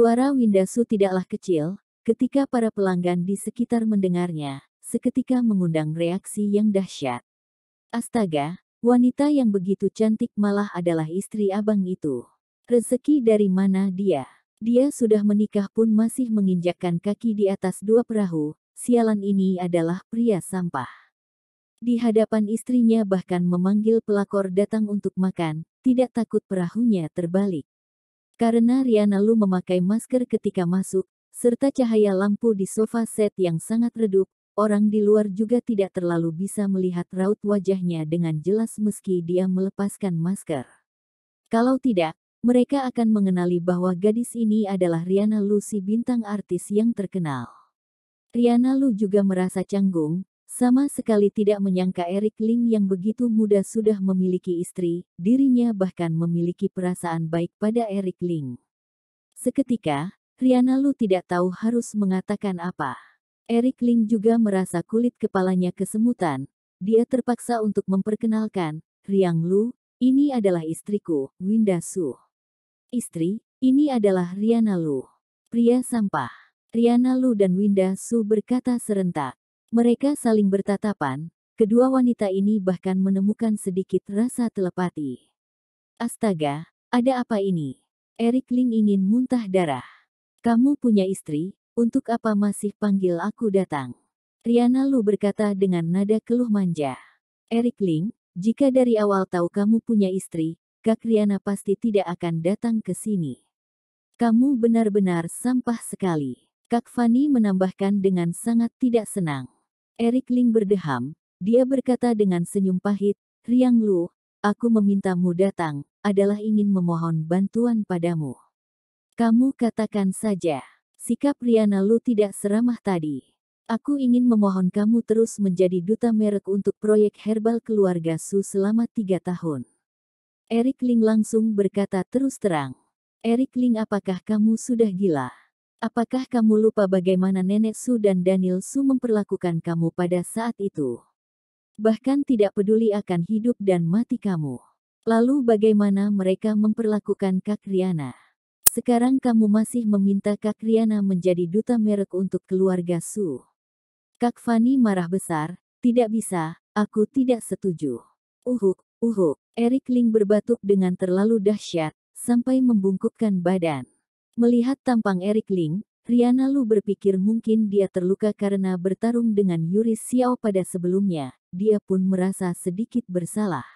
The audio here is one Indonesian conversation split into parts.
Suara Windasu tidaklah kecil, ketika para pelanggan di sekitar mendengarnya, seketika mengundang reaksi yang dahsyat. Astaga, wanita yang begitu cantik malah adalah istri abang itu. Rezeki dari mana dia? Dia sudah menikah pun masih menginjakkan kaki di atas dua perahu, sialan ini adalah pria sampah. Di hadapan istrinya bahkan memanggil pelakor datang untuk makan, tidak takut perahunya terbalik. Karena Riana Lu memakai masker ketika masuk, serta cahaya lampu di sofa set yang sangat redup, orang di luar juga tidak terlalu bisa melihat raut wajahnya dengan jelas meski dia melepaskan masker. Kalau tidak, mereka akan mengenali bahwa gadis ini adalah Riana Lu, si bintang artis yang terkenal. Riana Lu juga merasa canggung, sama sekali tidak menyangka Eric Ling yang begitu muda sudah memiliki istri, dirinya bahkan memiliki perasaan baik pada Eric Ling. Seketika, Riana Lu tidak tahu harus mengatakan apa. Eric Ling juga merasa kulit kepalanya kesemutan, dia terpaksa untuk memperkenalkan, Riang Lu, ini adalah istriku, Windasu. Istri, ini adalah Riana Lu. Pria sampah. Riana Lu dan Windasu berkata serentak. Mereka saling bertatapan, kedua wanita ini bahkan menemukan sedikit rasa telepati. Astaga, ada apa ini? Eric Ling ingin muntah darah. Kamu punya istri, untuk apa masih panggil aku datang? Riana Lu berkata dengan nada keluh manja. Eric Ling, jika dari awal tahu kamu punya istri, Kak Riana pasti tidak akan datang ke sini. Kamu benar-benar sampah sekali. Kak Fanny menambahkan dengan sangat tidak senang. Eric Ling berdeham, dia berkata dengan senyum pahit, Riang Lu, aku memintamu datang, adalah ingin memohon bantuan padamu. Kamu katakan saja. Sikap Riana Lu tidak seramah tadi. Aku ingin memohon kamu terus menjadi duta merek untuk proyek herbal keluarga Su selama 3 tahun. Eric Ling langsung berkata terus terang. Eric Ling, apakah kamu sudah gila? Apakah kamu lupa bagaimana nenek Su dan Daniel Su memperlakukan kamu pada saat itu? Bahkan tidak peduli akan hidup dan mati kamu. Lalu bagaimana mereka memperlakukan Kak Riana? Sekarang kamu masih meminta Kak Riana menjadi duta merek untuk keluarga Su. Kak Fanny marah besar, tidak bisa, aku tidak setuju. Uhuk, Eric Ling berbatuk dengan terlalu dahsyat, sampai membungkukkan badan. Melihat tampang Eric Ling, Riana Lu berpikir mungkin dia terluka karena bertarung dengan Yuri Xiao pada sebelumnya, dia pun merasa sedikit bersalah.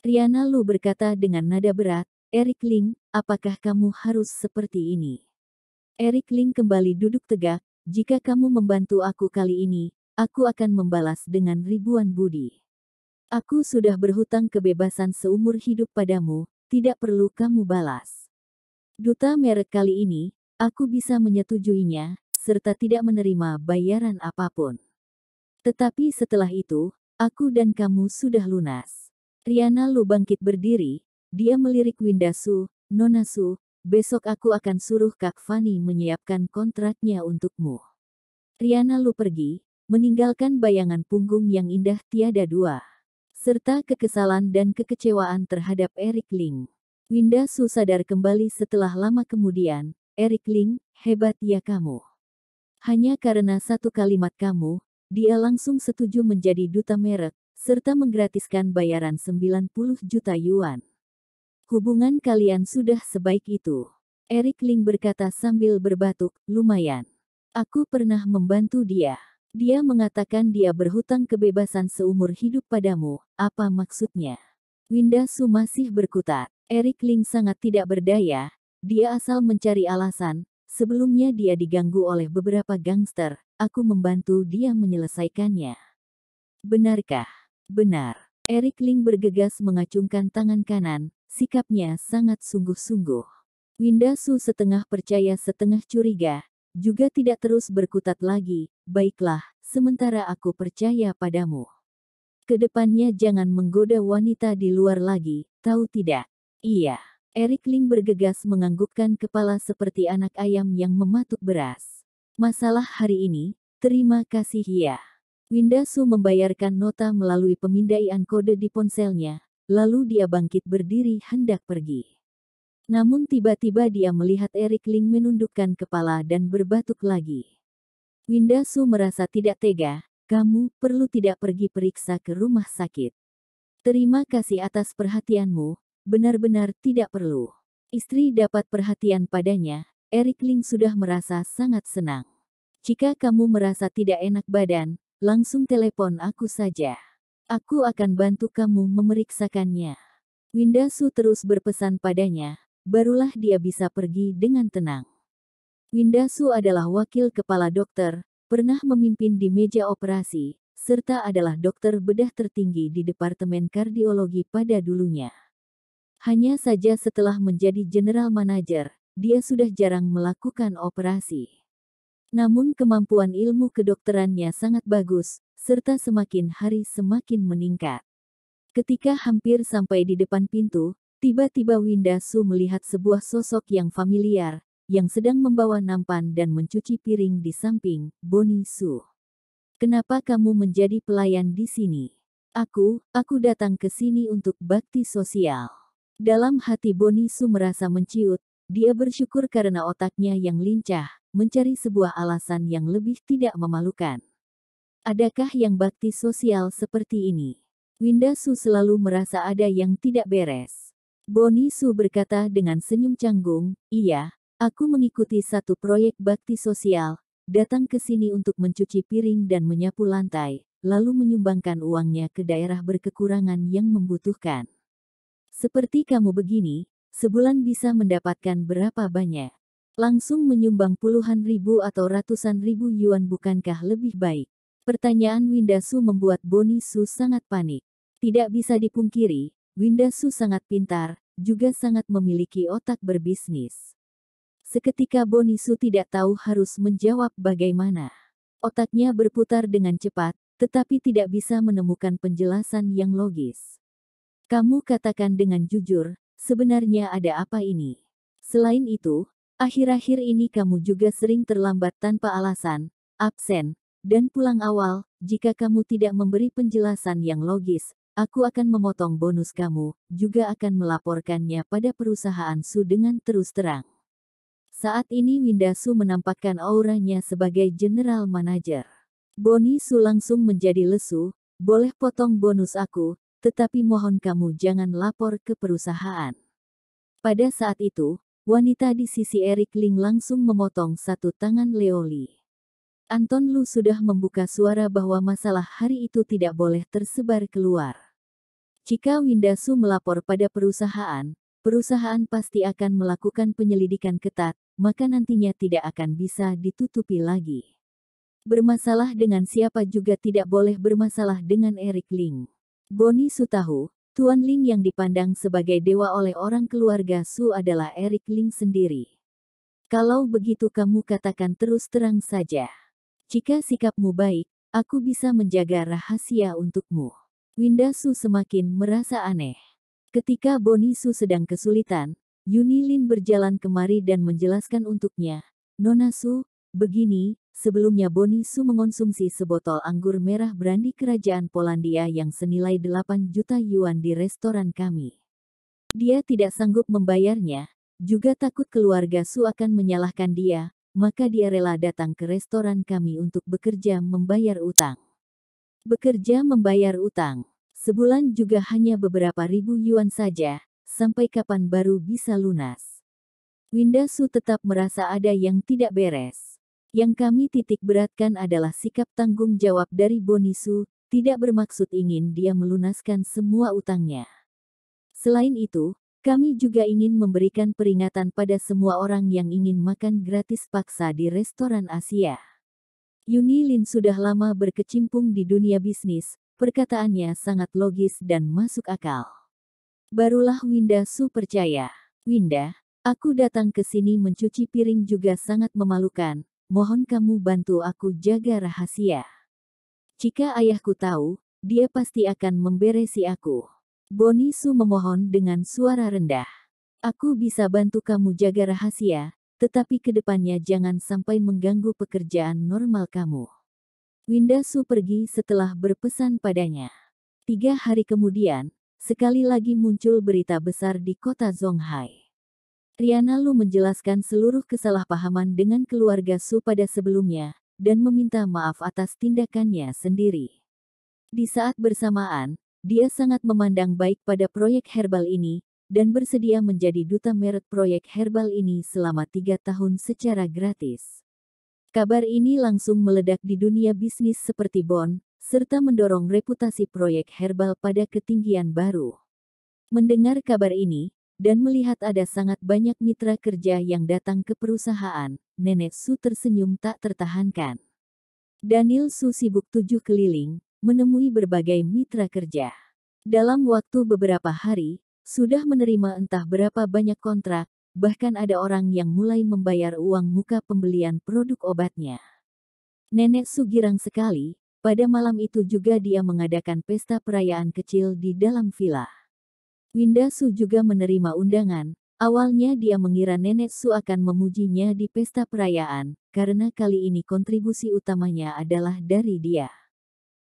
Riana Lu berkata dengan nada berat, Eric Ling, apakah kamu harus seperti ini? Eric Ling kembali duduk tegak, jika kamu membantu aku kali ini, aku akan membalas dengan ribuan budi. Aku sudah berhutang kebebasan seumur hidup padamu, tidak perlu kamu balas. Duta merek kali ini, aku bisa menyetujuinya, serta tidak menerima bayaran apapun. Tetapi setelah itu, aku dan kamu sudah lunas. Riana Lu bangkit berdiri, dia melirik Windasu, Nona Su, besok aku akan suruh Kak Fanny menyiapkan kontraknya untukmu. Riana Lu pergi, meninggalkan bayangan punggung yang indah tiada dua, serta kekesalan dan kekecewaan terhadap Eric Ling. Windasu sadar kembali setelah lama kemudian, Eric Ling, hebat ya kamu. Hanya karena satu kalimat kamu, dia langsung setuju menjadi duta merek, serta menggratiskan bayaran 90 juta yuan. Hubungan kalian sudah sebaik itu. Eric Ling berkata sambil berbatuk, lumayan. Aku pernah membantu dia. Dia mengatakan dia berhutang kebebasan seumur hidup padamu, apa maksudnya? Windasu masih berkutat. Eric Ling sangat tidak berdaya, dia asal mencari alasan, sebelumnya dia diganggu oleh beberapa gangster, aku membantu dia menyelesaikannya. Benarkah? Benar. Eric Ling bergegas mengacungkan tangan kanan, sikapnya sangat sungguh-sungguh. Windasu setengah percaya setengah curiga, juga tidak terus berkutat lagi, baiklah, sementara aku percaya padamu. Kedepannya jangan menggoda wanita di luar lagi, tahu tidak? Iya. Eric Ling bergegas menganggukkan kepala seperti anak ayam yang mematuk beras. Masalah hari ini, terima kasih ya. Windasu membayarkan nota melalui pemindaian kode di ponselnya, lalu dia bangkit berdiri hendak pergi. Namun tiba-tiba dia melihat Eric Ling menundukkan kepala dan berbatuk lagi. Winda Su merasa tidak tega. Kamu perlu tidak pergi periksa ke rumah sakit. Terima kasih atas perhatianmu, benar-benar tidak perlu. Istri dapat perhatian padanya, Eric Ling sudah merasa sangat senang. Jika kamu merasa tidak enak badan, langsung telepon aku saja. Aku akan bantu kamu memeriksakannya. Winda Su terus berpesan padanya, barulah dia bisa pergi dengan tenang. Winda Su adalah wakil kepala dokter, pernah memimpin di meja operasi, serta adalah dokter bedah tertinggi di Departemen Kardiologi pada dulunya. Hanya saja setelah menjadi general manager, dia sudah jarang melakukan operasi. Namun kemampuan ilmu kedokterannya sangat bagus, serta semakin hari semakin meningkat. Ketika hampir sampai di depan pintu, tiba-tiba Winda Su melihat sebuah sosok yang familiar, yang sedang membawa nampan dan mencuci piring di samping, Bonnie Su. Kenapa kamu menjadi pelayan di sini? Aku datang ke sini untuk bakti sosial. Dalam hati Bonnie Su merasa menciut, dia bersyukur karena otaknya yang lincah, mencari sebuah alasan yang lebih tidak memalukan. Adakah yang bakti sosial seperti ini? Winda Su selalu merasa ada yang tidak beres. Bonnie Su berkata dengan senyum canggung, iya, aku mengikuti satu proyek bakti sosial, datang ke sini untuk mencuci piring dan menyapu lantai, lalu menyumbangkan uangnya ke daerah berkekurangan yang membutuhkan. Seperti kamu begini, sebulan bisa mendapatkan berapa banyak? Langsung menyumbang puluhan ribu atau ratusan ribu yuan bukankah lebih baik? Pertanyaan Winda Su membuat Bonnie Su sangat panik. Tidak bisa dipungkiri, Winda Su sangat pintar, juga sangat memiliki otak berbisnis. Seketika Bonnie Su tidak tahu harus menjawab bagaimana. Otaknya berputar dengan cepat, tetapi tidak bisa menemukan penjelasan yang logis. Kamu katakan dengan jujur, sebenarnya ada apa ini? Selain itu, akhir-akhir ini kamu juga sering terlambat tanpa alasan, absen, dan pulang awal. Jika kamu tidak memberi penjelasan yang logis, aku akan memotong bonus kamu, juga akan melaporkannya pada perusahaan Su dengan terus terang. Saat ini Winda Su menampakkan auranya sebagai general manager. Bonnie Su langsung menjadi lesu, boleh potong bonus aku, tetapi mohon kamu jangan lapor ke perusahaan. Pada saat itu, wanita di sisi Eric Ling langsung memotong satu tangan Leoli. Anton Lu sudah membuka suara bahwa masalah hari itu tidak boleh tersebar keluar. Jika Winda Su melapor pada perusahaan, perusahaan pasti akan melakukan penyelidikan ketat, maka nantinya tidak akan bisa ditutupi lagi. Bermasalah dengan siapa juga tidak boleh bermasalah dengan Eric Ling. Bonnie Su tahu, Tuan Ling yang dipandang sebagai dewa oleh orang keluarga Su adalah Eric Ling sendiri. Kalau begitu kamu katakan terus terang saja. Jika sikapmu baik, aku bisa menjaga rahasia untukmu. Winda Su semakin merasa aneh. Ketika Bonnie Su sedang kesulitan, Yuni Lin berjalan kemari dan menjelaskan untuknya. Nona Su, begini, sebelumnya Bonnie Su mengonsumsi sebotol anggur merah brandy kerajaan Polandia yang senilai 8 juta yuan di restoran kami. Dia tidak sanggup membayarnya, juga takut keluarga Su akan menyalahkan dia, maka dia rela datang ke restoran kami untuk bekerja membayar utang. Bekerja membayar utang. Sebulan juga hanya beberapa ribu yuan saja, sampai kapan baru bisa lunas. Winda Su tetap merasa ada yang tidak beres. Yang kami titik beratkan adalah sikap tanggung jawab dari Bonnie Su, tidak bermaksud ingin dia melunaskan semua utangnya. Selain itu, kami juga ingin memberikan peringatan pada semua orang yang ingin makan gratis paksa di restoran Asia. Yuni Lin sudah lama berkecimpung di dunia bisnis, perkataannya sangat logis dan masuk akal. Barulah Winda Su percaya. Winda, aku datang ke sini mencuci piring juga sangat memalukan, mohon kamu bantu aku jaga rahasia. Jika ayahku tahu, dia pasti akan memberesi aku. Bonnie Su memohon dengan suara rendah. Aku bisa bantu kamu jaga rahasia, tetapi kedepannya jangan sampai mengganggu pekerjaan normal kamu. Winda Su pergi setelah berpesan padanya. 3 hari kemudian, sekali lagi muncul berita besar di kota Zhonghai. Riana Lu menjelaskan seluruh kesalahpahaman dengan keluarga Su pada sebelumnya, dan meminta maaf atas tindakannya sendiri. Di saat bersamaan, dia sangat memandang baik pada proyek herbal ini, dan bersedia menjadi duta merek proyek herbal ini selama 3 tahun secara gratis. Kabar ini langsung meledak di dunia bisnis seperti Bond, serta mendorong reputasi proyek herbal pada ketinggian baru. Mendengar kabar ini, dan melihat ada sangat banyak mitra kerja yang datang ke perusahaan, Nenek Su tersenyum tak tertahankan. Daniel Su sibuk 7 keliling, menemui berbagai mitra kerja. Dalam waktu beberapa hari, sudah menerima entah berapa banyak kontrak, bahkan ada orang yang mulai membayar uang muka pembelian produk obatnya. Nenek Su girang sekali, pada malam itu juga dia mengadakan pesta perayaan kecil di dalam villa. Winda Su juga menerima undangan. Awalnya dia mengira Nenek Su akan memujinya di pesta perayaan, karena kali ini kontribusi utamanya adalah dari dia.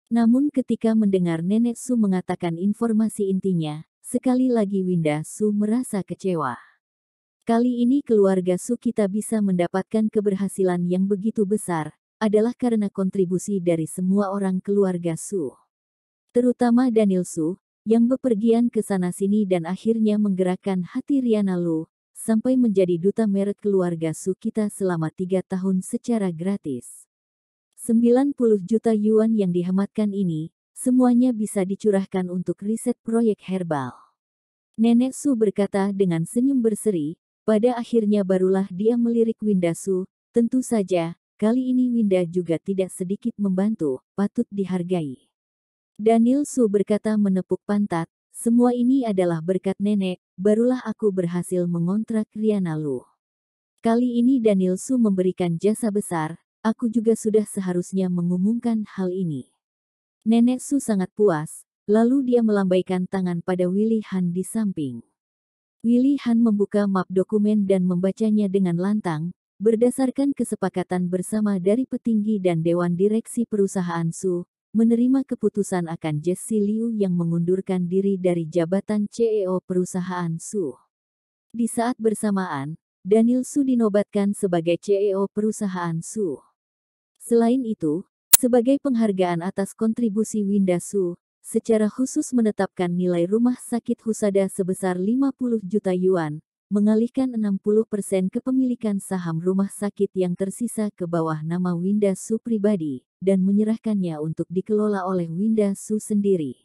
Namun ketika mendengar Nenek Su mengatakan informasi intinya, sekali lagi Winda Su merasa kecewa. Kali ini keluarga Su kita bisa mendapatkan keberhasilan yang begitu besar, adalah karena kontribusi dari semua orang keluarga Su. Terutama Daniel Su, yang bepergian ke sana-sini dan akhirnya menggerakkan hati Riana Lu, sampai menjadi duta merek keluarga Su kita selama 3 tahun secara gratis. 90 juta yuan yang dihematkan ini, semuanya bisa dicurahkan untuk riset proyek herbal. Nenek Su berkata dengan senyum berseri, pada akhirnya barulah dia melirik Winda Su, tentu saja, kali ini Winda juga tidak sedikit membantu, patut dihargai. Daniel Su berkata menepuk pantat, semua ini adalah berkat nenek, barulah aku berhasil mengontrak Riana Lu. Kali ini Daniel Su memberikan jasa besar, aku juga sudah seharusnya mengumumkan hal ini. Nenek Su sangat puas, lalu dia melambaikan tangan pada Willy Han di samping. Willy Han membuka map dokumen dan membacanya dengan lantang, berdasarkan kesepakatan bersama dari petinggi dan Dewan Direksi Perusahaan Su, menerima keputusan akan Jesse Liu yang mengundurkan diri dari jabatan CEO perusahaan Su. Di saat bersamaan, Daniel Su dinobatkan sebagai CEO perusahaan Su. Selain itu, sebagai penghargaan atas kontribusi Winda Su, secara khusus menetapkan nilai rumah sakit Husada sebesar 50 juta yuan, mengalihkan 60% kepemilikan saham rumah sakit yang tersisa ke bawah nama Winda Su pribadi, dan menyerahkannya untuk dikelola oleh Winda Su sendiri.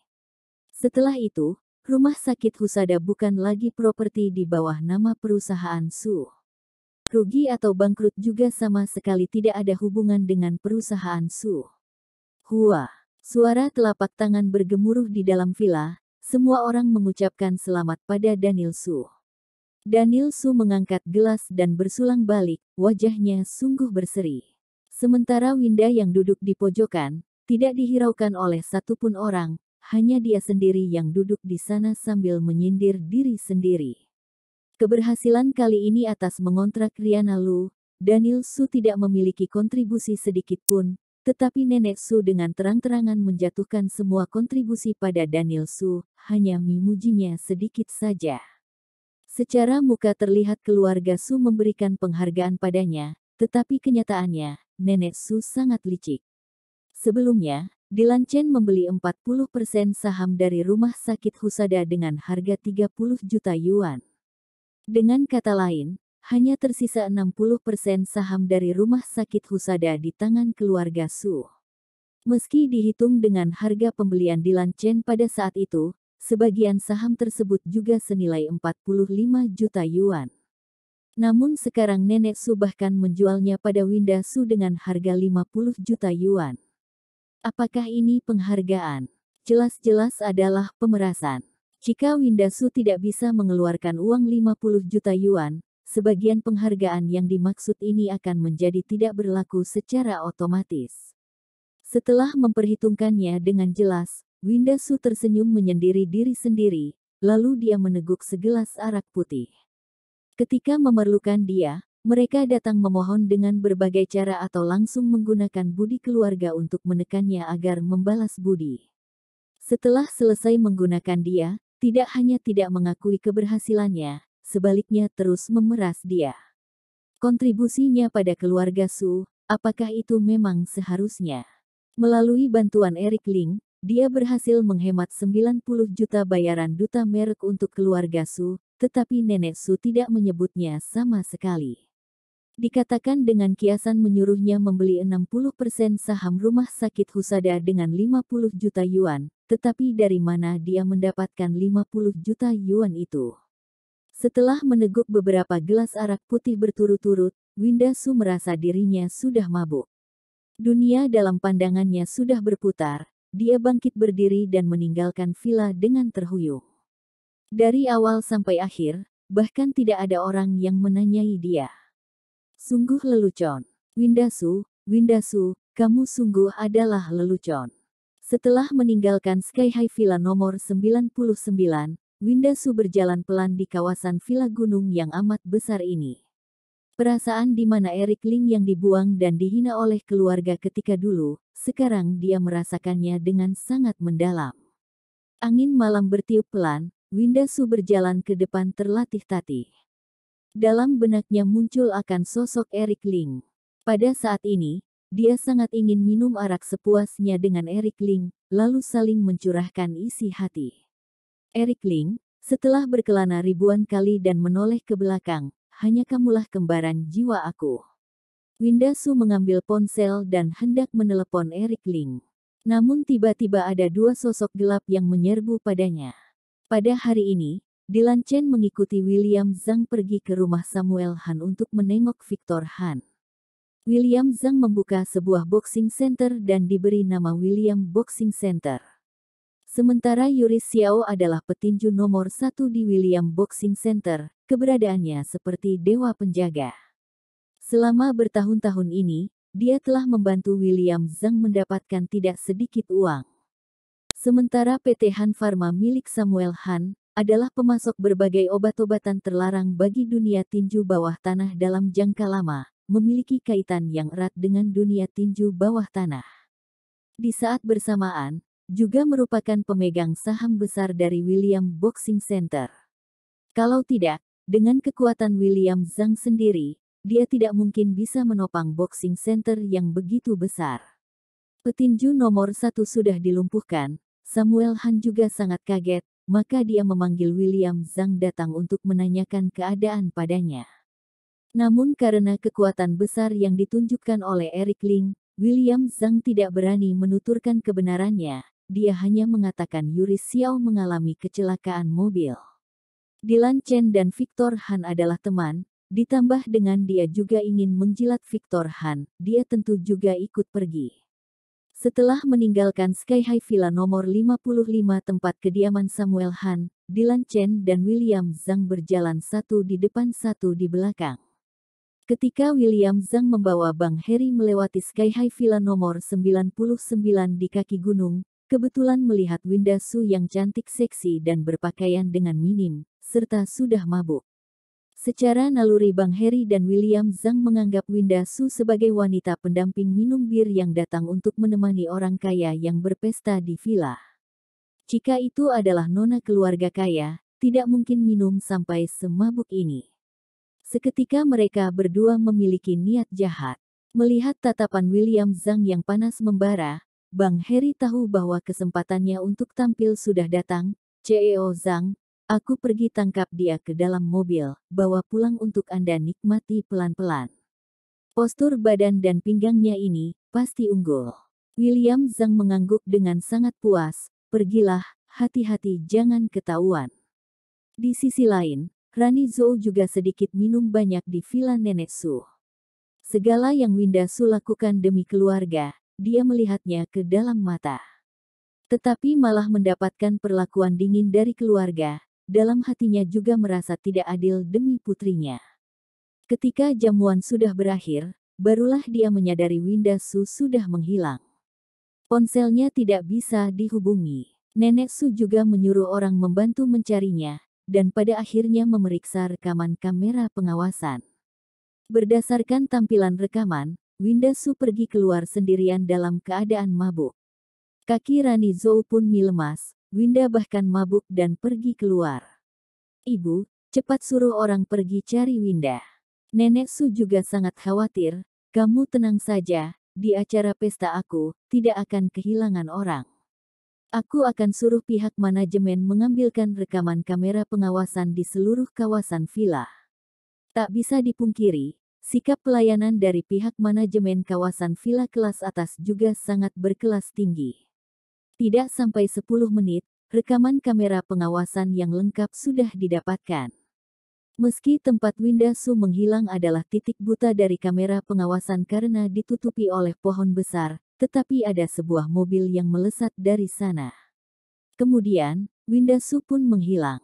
Setelah itu, rumah sakit Husada bukan lagi properti di bawah nama perusahaan Su. Rugi atau bangkrut juga sama sekali tidak ada hubungan dengan perusahaan Su. Hua, suara telapak tangan bergemuruh di dalam villa, semua orang mengucapkan selamat pada Daniel Su. Daniel Su mengangkat gelas dan bersulang balik, wajahnya sungguh berseri. Sementara Winda yang duduk di pojokan, tidak dihiraukan oleh satupun orang, hanya dia sendiri yang duduk di sana sambil menyindir diri sendiri. Keberhasilan kali ini atas mengontrak Riana Lu, Daniel Su tidak memiliki kontribusi sedikit pun, tetapi Nenek Su dengan terang-terangan menjatuhkan semua kontribusi pada Daniel Su, hanya memujinya sedikit saja. Secara muka terlihat keluarga Su memberikan penghargaan padanya, tetapi kenyataannya, Nenek Su sangat licik. Sebelumnya, Dylan Chen membeli 40% saham dari rumah sakit Husada dengan harga 30 juta yuan. Dengan kata lain, hanya tersisa 60% saham dari rumah sakit Husada di tangan keluarga Su. Meski dihitung dengan harga pembelian Dylan Chen pada saat itu, sebagian saham tersebut juga senilai 45 juta yuan. Namun sekarang Nenek Su bahkan menjualnya pada Winda Su dengan harga 50 juta yuan. Apakah ini penghargaan? Jelas-jelas adalah pemerasan. Jika Winda Su tidak bisa mengeluarkan uang 50 juta yuan, sebagian penghargaan yang dimaksud ini akan menjadi tidak berlaku secara otomatis. Setelah memperhitungkannya dengan jelas, Winda Su tersenyum menyendiri diri sendiri, lalu dia meneguk segelas arak putih. Ketika memerlukan dia, mereka datang memohon dengan berbagai cara atau langsung menggunakan budi keluarga untuk menekannya agar membalas budi. Setelah selesai menggunakan dia, tidak hanya tidak mengakui keberhasilannya, sebaliknya terus memeras dia. Kontribusinya pada keluarga Su, apakah itu memang seharusnya? Melalui bantuan Eric Ling, dia berhasil menghemat 90 juta bayaran duta merek untuk keluarga Su, tetapi nenek Su tidak menyebutnya sama sekali. Dikatakan dengan kiasan menyuruhnya membeli 60% saham rumah sakit Husada dengan 50 juta yuan, tetapi dari mana dia mendapatkan 50 juta yuan itu? Setelah meneguk beberapa gelas arak putih berturut-turut, Winda Su merasa dirinya sudah mabuk. Dunia dalam pandangannya sudah berputar, dia bangkit berdiri dan meninggalkan villa dengan terhuyung. Dari awal sampai akhir, bahkan tidak ada orang yang menanyai dia. Sungguh lelucon. Winda Su, kamu sungguh adalah lelucon. Setelah meninggalkan Sky High Villa nomor 99, Winda Su berjalan pelan di kawasan villa gunung yang amat besar ini. Perasaan di mana Eric Ling yang dibuang dan dihina oleh keluarga ketika dulu, sekarang dia merasakannya dengan sangat mendalam. Angin malam bertiup pelan, Winda Su berjalan ke depan terlatih-tatih. Dalam benaknya muncul akan sosok Eric Ling. Pada saat ini, dia sangat ingin minum arak sepuasnya dengan Eric Ling, lalu saling mencurahkan isi hati. Eric Ling, setelah berkelana ribuan kali dan menoleh ke belakang, hanya kamulah kembaran jiwa aku. Winda Su mengambil ponsel dan hendak menelepon Eric Ling. Namun tiba-tiba ada dua sosok gelap yang menyerbu padanya. Pada hari ini, Dylan Chen mengikuti William Zhang pergi ke rumah Samuel Han untuk menengok Victor Han. William Zhang membuka sebuah boxing center dan diberi nama William Boxing Center. Sementara Yuri Xiao adalah petinju nomor 1 di William Boxing Center, keberadaannya seperti dewa penjaga. Selama bertahun-tahun ini, dia telah membantu William Zhang mendapatkan tidak sedikit uang. Sementara PT Han Pharma milik Samuel Han, adalah pemasok berbagai obat-obatan terlarang bagi dunia tinju bawah tanah dalam jangka lama, memiliki kaitan yang erat dengan dunia tinju bawah tanah. Di saat bersamaan, juga merupakan pemegang saham besar dari William Boxing Center. Kalau tidak, dengan kekuatan William Zhang sendiri, dia tidak mungkin bisa menopang Boxing Center yang begitu besar. Petinju nomor 1 sudah dilumpuhkan, Samuel Han juga sangat kaget, maka dia memanggil William Zhang datang untuk menanyakan keadaan padanya. Namun karena kekuatan besar yang ditunjukkan oleh Eric Ling, William Zhang tidak berani menuturkan kebenarannya. Dia hanya mengatakan Yuri Xiao mengalami kecelakaan mobil. Dylan Chen dan Victor Han adalah teman, ditambah dengan dia juga ingin menjilat Victor Han, dia tentu juga ikut pergi. Setelah meninggalkan Sky High Villa nomor 55 tempat kediaman Samuel Han, Dylan Chen dan William Zhang berjalan satu di depan satu di belakang. Ketika William Zhang membawa Bang Harry melewati Sky High Villa nomor 99 di kaki gunung, kebetulan melihat Winda Su yang cantik seksi dan berpakaian dengan minim, serta sudah mabuk. Secara naluri Bang Harry dan William Zhang menganggap Winda Su sebagai wanita pendamping minum bir yang datang untuk menemani orang kaya yang berpesta di villa. Jika itu adalah nona keluarga kaya, tidak mungkin minum sampai semabuk ini. Seketika mereka berdua memiliki niat jahat. Melihat tatapan William Zhang yang panas membara, Bang Harry tahu bahwa kesempatannya untuk tampil sudah datang. CEO Zhang, aku pergi tangkap dia ke dalam mobil, bawa pulang untuk Anda nikmati pelan-pelan. Postur badan dan pinggangnya ini, pasti unggul. William Zhang mengangguk dengan sangat puas, pergilah, hati-hati jangan ketahuan. Di sisi lain, Rani Zhou juga sedikit minum banyak di villa Nenek Su. Segala yang Winda Su lakukan demi keluarga, dia melihatnya ke dalam mata. Tetapi malah mendapatkan perlakuan dingin dari keluarga, dalam hatinya juga merasa tidak adil demi putrinya. Ketika jamuan sudah berakhir, barulah dia menyadari Winda Su sudah menghilang. Ponselnya tidak bisa dihubungi. Nenek Su juga menyuruh orang membantu mencarinya, dan pada akhirnya memeriksa rekaman kamera pengawasan. Berdasarkan tampilan rekaman, Winda Su pergi keluar sendirian dalam keadaan mabuk. Kaki Rani Zhou pun melemas, Winda bahkan mabuk dan pergi keluar. Ibu, Cepat suruh orang pergi cari Winda. Nenek Su juga sangat khawatir. Kamu tenang saja, di acara pesta aku, tidak akan kehilangan orang. Aku akan suruh pihak manajemen mengambilkan rekaman kamera pengawasan di seluruh kawasan villa. Tak bisa dipungkiri, sikap pelayanan dari pihak manajemen kawasan villa kelas atas juga sangat berkelas tinggi. Tidak sampai 10 menit, rekaman kamera pengawasan yang lengkap sudah didapatkan. Meski tempat Winda Su menghilang adalah titik buta dari kamera pengawasan karena ditutupi oleh pohon besar, tetapi ada sebuah mobil yang melesat dari sana. Kemudian, Winda Su pun menghilang.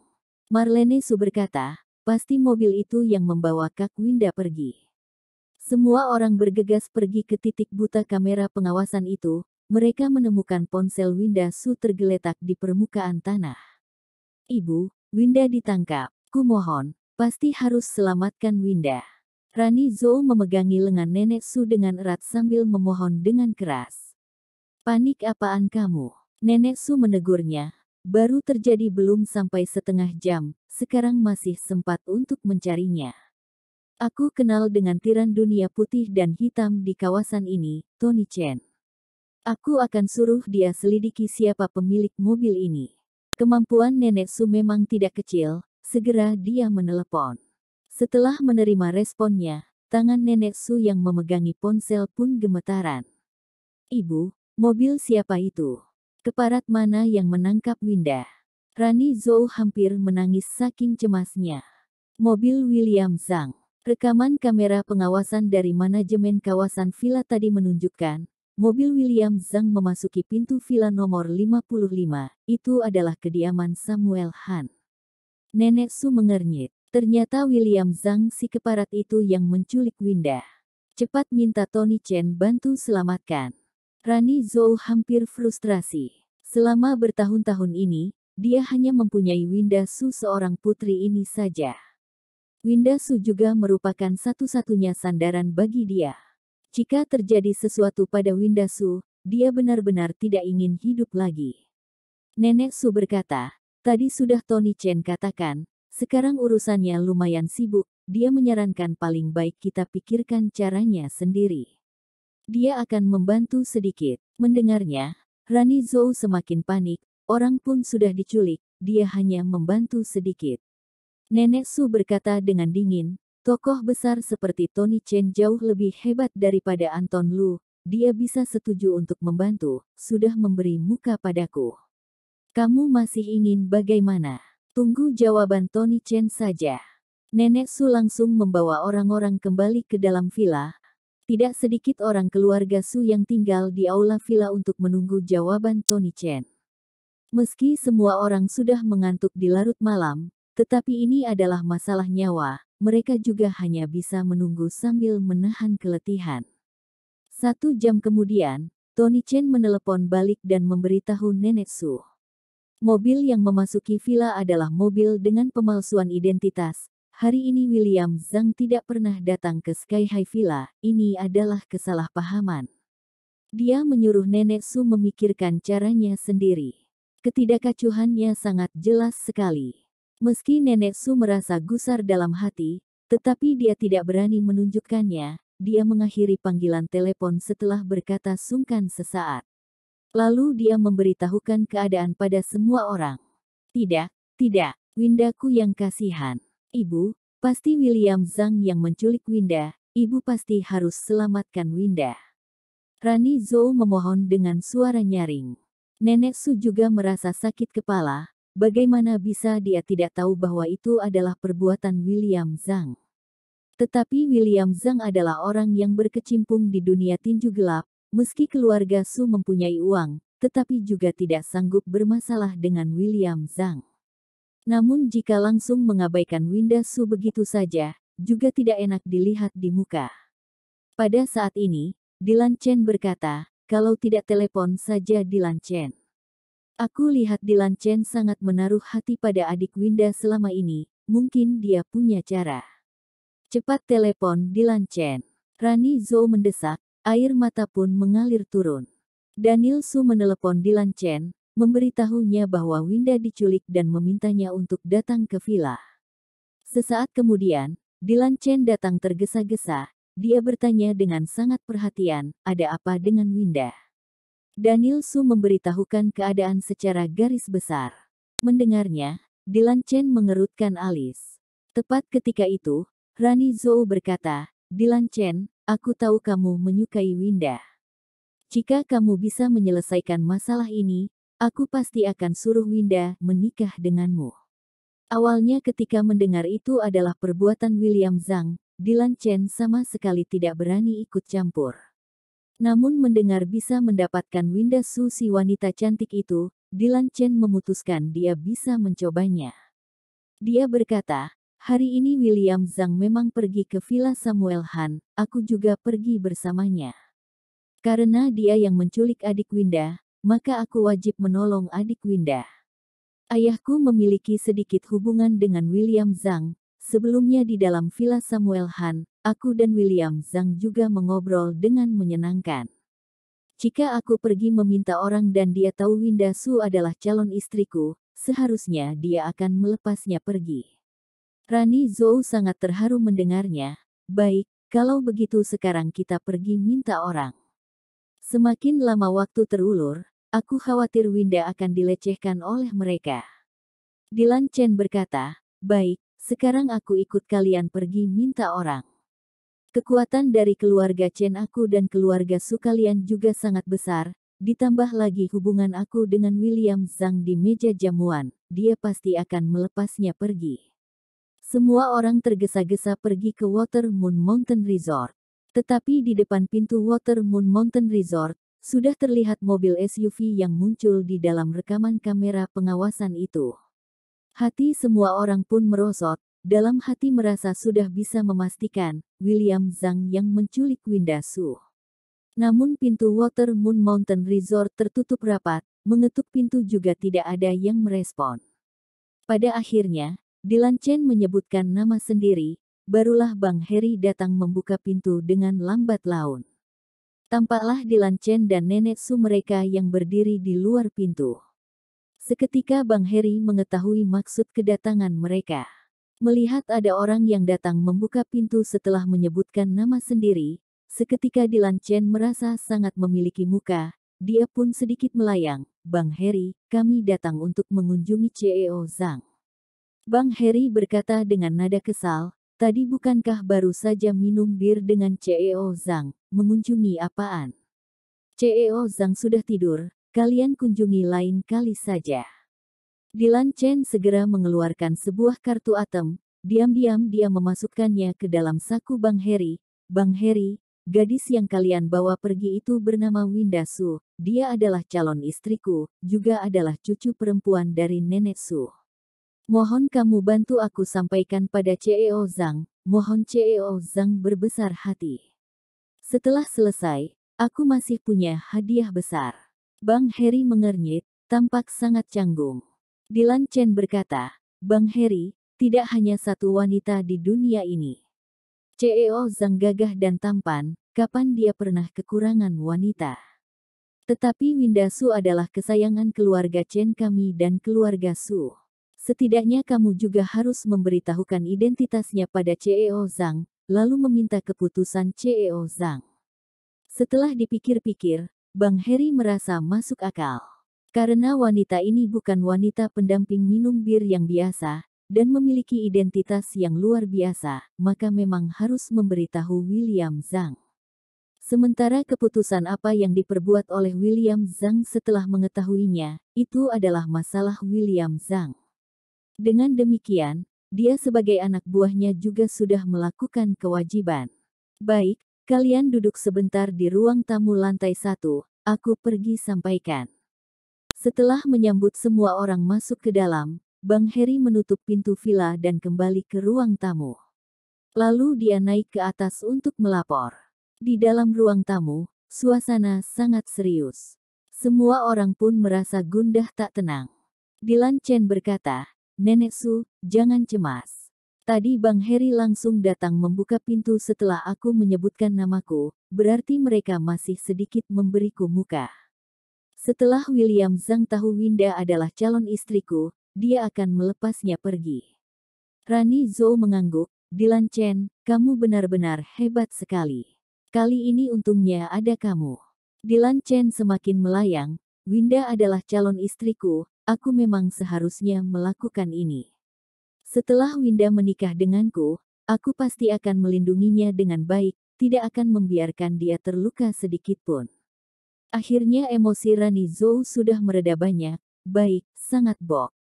Marlene Su berkata, pasti mobil itu yang membawa Kak Winda pergi. Semua orang bergegas pergi ke titik buta kamera pengawasan itu. Mereka menemukan ponsel Winda Su tergeletak di permukaan tanah. Ibu, Winda ditangkap. Kumohon, pasti harus selamatkan Winda. Rani Zhou memegangi lengan nenek Su dengan erat sambil memohon dengan keras. Panik apaan kamu? Nenek Su menegurnya. Baru terjadi belum sampai setengah jam, sekarang masih sempat untuk mencarinya. Aku kenal dengan tiran dunia putih dan hitam di kawasan ini, Tony Chen. Aku akan suruh dia selidiki siapa pemilik mobil ini. Kemampuan nenek Su memang tidak kecil, segera dia menelepon. Setelah menerima responnya, tangan nenek Su yang memegangi ponsel pun gemetaran. Ibu, mobil siapa itu? Keparat mana yang menangkap Winda? Rani Zhou hampir menangis saking cemasnya. Mobil William Zhang. Rekaman kamera pengawasan dari manajemen kawasan villa tadi menunjukkan, mobil William Zhang memasuki pintu villa nomor 55, itu adalah kediaman Samuel Han. Nenek Su mengernyit, ternyata William Zhang si keparat itu yang menculik Winda. Cepat minta Tony Chen bantu selamatkan. Rani Zhou hampir frustrasi. Selama bertahun-tahun ini, dia hanya mempunyai Winda Su seorang putri ini saja. Winda Su juga merupakan satu-satunya sandaran bagi dia. Jika terjadi sesuatu pada Winda Su, dia benar-benar tidak ingin hidup lagi. Nenek Su berkata, tadi sudah Tony Chen katakan, sekarang urusannya lumayan sibuk, dia menyarankan paling baik kita pikirkan caranya sendiri. Dia akan membantu sedikit. Mendengarnya, Rani Zhou semakin panik, orang pun sudah diculik, dia hanya membantu sedikit. Nenek Su berkata dengan dingin, tokoh besar seperti Tony Chen jauh lebih hebat daripada Anton Lu, dia bisa setuju untuk membantu, sudah memberi muka padaku. Kamu masih ingin bagaimana? Tunggu jawaban Tony Chen saja. Nenek Su langsung membawa orang-orang kembali ke dalam villa. Tidak sedikit orang keluarga Su yang tinggal di aula villa untuk menunggu jawaban Tony Chen. Meski semua orang sudah mengantuk di larut malam, tetapi ini adalah masalah nyawa, mereka juga hanya bisa menunggu sambil menahan keletihan. 1 jam kemudian, Tony Chen menelepon balik dan memberitahu nenek Su. Mobil yang memasuki villa adalah mobil dengan pemalsuan identitas. Hari ini William Zhang tidak pernah datang ke Sky High Villa, ini adalah kesalahpahaman. Dia menyuruh nenek Su memikirkan caranya sendiri. Ketidakacuhannya sangat jelas sekali. Meski nenek Su merasa gusar dalam hati, tetapi dia tidak berani menunjukkannya, dia mengakhiri panggilan telepon setelah berkata sungkan sesaat. Lalu dia memberitahukan keadaan pada semua orang. Tidak, Windaku yang kasihan. Ibu, pasti William Zhang yang menculik Winda, ibu pasti harus selamatkan Winda. Rani Zhou memohon dengan suara nyaring. Nenek Su juga merasa sakit kepala, bagaimana bisa dia tidak tahu bahwa itu adalah perbuatan William Zhang. Tetapi William Zhang adalah orang yang berkecimpung di dunia tinju gelap, meski keluarga Su mempunyai uang, tetapi juga tidak sanggup bermasalah dengan William Zhang. Namun jika langsung mengabaikan Winda Su begitu saja, juga tidak enak dilihat di muka. Pada saat ini, Dylan Chen berkata, kalau tidak telepon saja Dylan Chen. Aku lihat Dylan Chen sangat menaruh hati pada adik Winda selama ini, mungkin dia punya cara. Cepat telepon Dylan Chen. Rani Zhou mendesak, air mata pun mengalir turun. Daniel Su menelepon Dylan Chen, memberitahunya bahwa Winda diculik dan memintanya untuk datang ke villa. Sesaat kemudian, Dilan Chen datang tergesa-gesa. Dia bertanya dengan sangat perhatian, ada apa dengan Winda? Daniel Su memberitahukan keadaan secara garis besar. Mendengarnya, Dilan Chen mengerutkan alis. Tepat ketika itu, Rani Zhou berkata, Dilan Chen, aku tahu kamu menyukai Winda. Jika kamu bisa menyelesaikan masalah ini, aku pasti akan suruh Winda menikah denganmu. Awalnya ketika mendengar itu adalah perbuatan William Zhang, Dilan Chen sama sekali tidak berani ikut campur. Namun mendengar bisa mendapatkan Winda Su si wanita cantik itu, Dilan Chen memutuskan dia bisa mencobanya. Dia berkata, hari ini William Zhang memang pergi ke Villa Samuel Han, aku juga pergi bersamanya. Karena dia yang menculik adik Winda, maka aku wajib menolong adik Winda. Ayahku memiliki sedikit hubungan dengan William Zhang. Sebelumnya di dalam Villa Samuel Han, aku dan William Zhang juga mengobrol dengan menyenangkan. Jika aku pergi meminta orang dan dia tahu Winda Su adalah calon istriku, seharusnya dia akan melepasnya pergi. Rani Zhou sangat terharu mendengarnya. Baik, kalau begitu sekarang kita pergi minta orang. Semakin lama waktu terulur, aku khawatir Winda akan dilecehkan oleh mereka. Dilan Chen berkata, baik, sekarang aku ikut kalian pergi minta orang. Kekuatan dari keluarga Chen aku dan keluarga Su kalian juga sangat besar, ditambah lagi hubungan aku dengan William Zhang di meja jamuan, dia pasti akan melepasnya pergi. Semua orang tergesa-gesa pergi ke Water Moon Mountain Resort. Tetapi di depan pintu Water Moon Mountain Resort, sudah terlihat mobil SUV yang muncul di dalam rekaman kamera pengawasan itu. Hati semua orang pun merosot, dalam hati merasa sudah bisa memastikan, William Zhang yang menculik Winda Su. Namun pintu Water Moon Mountain Resort tertutup rapat, mengetuk pintu juga tidak ada yang merespon. Pada akhirnya, Dilan Chen menyebutkan nama sendiri, barulah Bang Heri datang membuka pintu dengan lambat laun. Tampaklah Dilan Chen dan Nenek Su mereka yang berdiri di luar pintu. Seketika Bang Heri mengetahui maksud kedatangan mereka. Melihat ada orang yang datang membuka pintu setelah menyebutkan nama sendiri, seketika Dilan Chen merasa sangat memiliki muka, dia pun sedikit melayang, Bang Heri, kami datang untuk mengunjungi CEO Zhang. Bang Heri berkata dengan nada kesal, tadi bukankah baru saja minum bir dengan CEO Zhang, mengunjungi apaan? CEO Zhang sudah tidur, kalian kunjungi lain kali saja. Dilan Chen segera mengeluarkan sebuah kartu atem, diam-diam dia memasukkannya ke dalam saku Bang Heri. Bang Heri, gadis yang kalian bawa pergi itu bernama Winda Su, dia adalah calon istriku, juga adalah cucu perempuan dari Nenek Su. Mohon kamu bantu aku sampaikan pada CEO Zhang, mohon CEO Zhang berbesar hati. Setelah selesai, aku masih punya hadiah besar. Bang Heri mengernyit, tampak sangat canggung. Dilan Chen berkata, Bang Heri, tidak hanya satu wanita di dunia ini. CEO Zhang gagah dan tampan, kapan dia pernah kekurangan wanita? Tetapi Winda Su adalah kesayangan keluarga Chen kami dan keluarga Su. Setidaknya kamu juga harus memberitahukan identitasnya pada CEO Zhang, lalu meminta keputusan CEO Zhang. Setelah dipikir-pikir, Bang Heri merasa masuk akal. Karena wanita ini bukan wanita pendamping minum bir yang biasa, dan memiliki identitas yang luar biasa, maka memang harus memberitahu William Zhang. Sementara keputusan apa yang diperbuat oleh William Zhang setelah mengetahuinya, itu adalah masalah William Zhang. Dengan demikian, dia sebagai anak buahnya juga sudah melakukan kewajiban. Baik, kalian duduk sebentar di ruang tamu lantai 1, aku pergi sampaikan. Setelah menyambut semua orang masuk ke dalam, Bang Heri menutup pintu villa dan kembali ke ruang tamu. Lalu dia naik ke atas untuk melapor. Di dalam ruang tamu, suasana sangat serius. Semua orang pun merasa gundah tak tenang. Dilan Chen berkata, Nenek Su, jangan cemas. Tadi Bang Heri langsung datang membuka pintu setelah aku menyebutkan namaku, berarti mereka masih sedikit memberiku muka. Setelah William Zhang tahu Winda adalah calon istriku, dia akan melepasnya pergi. Rani Zhou mengangguk, Dilan Chen, kamu benar-benar hebat sekali. Kali ini untungnya ada kamu. Dilan Chen semakin melayang, Winda adalah calon istriku, aku memang seharusnya melakukan ini. Setelah Winda menikah denganku, aku pasti akan melindunginya dengan baik, tidak akan membiarkan dia terluka sedikitpun. Akhirnya emosi Rani Zhou sudah mereda banyak, baik, sangat bok.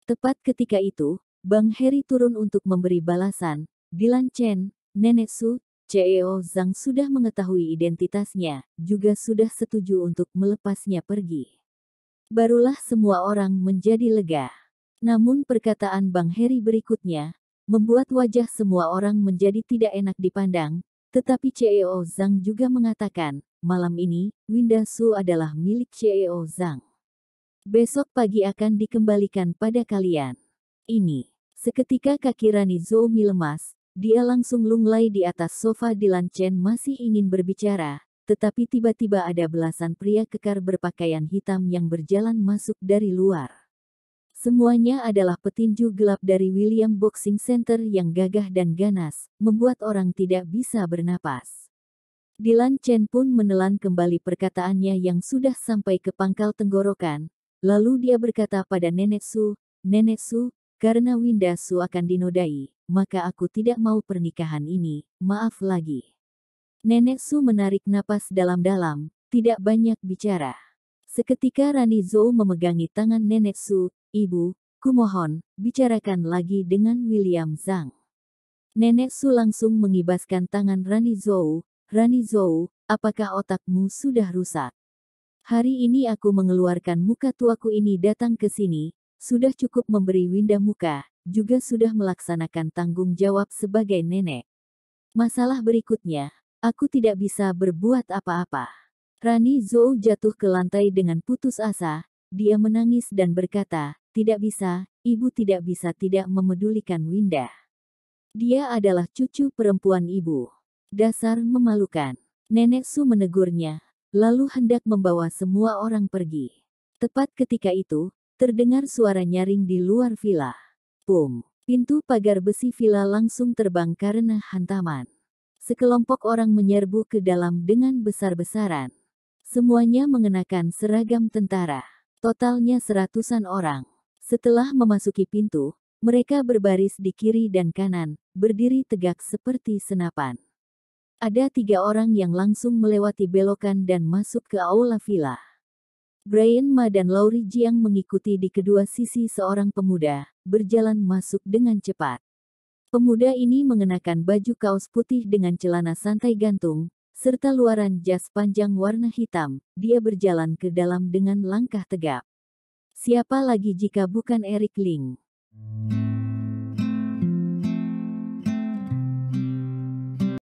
Tepat ketika itu, Bang Heri turun untuk memberi balasan, Dilan Chen, Nenek Su, CEO Zhang sudah mengetahui identitasnya, juga sudah setuju untuk melepasnya pergi. Barulah semua orang menjadi lega. Namun perkataan Bang Heri berikutnya, membuat wajah semua orang menjadi tidak enak dipandang, tetapi CEO Zhang juga mengatakan, malam ini, Winda Su adalah milik CEO Zhang. Besok pagi akan dikembalikan pada kalian. Ini. Seketika kaki Rani Zhou lemas, dia langsung lunglai di atas sofa. Dilan Chen masih ingin berbicara, tetapi tiba-tiba ada belasan pria kekar berpakaian hitam yang berjalan masuk dari luar. Semuanya adalah petinju gelap dari William Boxing Center yang gagah dan ganas, membuat orang tidak bisa bernapas. Dilan Chen pun menelan kembali perkataannya yang sudah sampai ke pangkal tenggorokan, lalu dia berkata pada Nenek Su, Nenek Su, karena Winda Su akan dinodai, maka aku tidak mau pernikahan ini, maaf lagi. Nenek Su menarik napas dalam-dalam, tidak banyak bicara. Seketika Rani Zhou memegangi tangan Nenek Su, Ibu, kumohon, bicarakan lagi dengan William Zhang. Nenek Su langsung mengibaskan tangan Rani Zhou, Rani Zhou, apakah otakmu sudah rusak? Hari ini aku mengeluarkan muka tuaku ini datang ke sini, sudah cukup memberi Winda muka, juga sudah melaksanakan tanggung jawab sebagai nenek. Masalah berikutnya, aku tidak bisa berbuat apa-apa. Rani Zhou jatuh ke lantai dengan putus asa, dia menangis dan berkata, tidak bisa, ibu tidak bisa tidak memedulikan Winda. Dia adalah cucu perempuan ibu. Dasar memalukan. Nenek Su menegurnya, lalu hendak membawa semua orang pergi. Tepat ketika itu, terdengar suara nyaring di luar villa. Pum! Pintu pagar besi villa langsung terbang karena hantaman. Sekelompok orang menyerbu ke dalam dengan besar-besaran. Semuanya mengenakan seragam tentara. Totalnya seratusan orang. Setelah memasuki pintu, mereka berbaris di kiri dan kanan, berdiri tegak seperti senapan. Ada 3 orang yang langsung melewati belokan dan masuk ke aula villa. Brian Ma dan Laurie Jiang mengikuti di kedua sisi seorang pemuda, berjalan masuk dengan cepat. Pemuda ini mengenakan baju kaos putih dengan celana santai gantung, serta luaran jas panjang warna hitam. Dia berjalan ke dalam dengan langkah tegap. Siapa lagi jika bukan Eric Ling?